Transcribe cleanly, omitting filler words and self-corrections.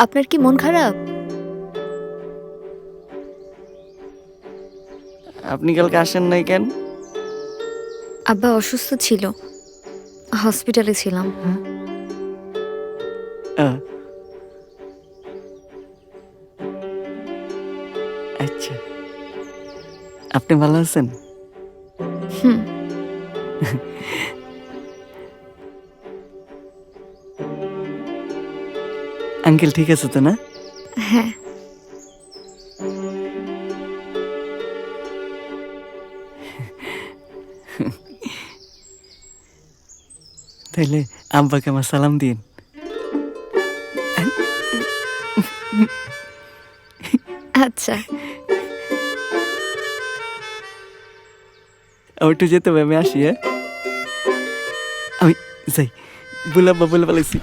আপনার কি মন খারাপ? আপনি কালকে আসেন নাই কেন? আব্বা অসুস্থ ছিল, হসপিটালে ছিলাম। আহ, আচ্ছা, আপনি ভালো আছেন? হুম। আঙ্কেল ঠিক আছে তো না? হ্যাঁ। তাইলে আব্বাকে আমার সালাম দিন। আচ্ছা। আমার একটু যেতে হবে, আমি আসি। হ্যাঁ, আমি যাই, বলে আব্বা বলে ফেলেছি।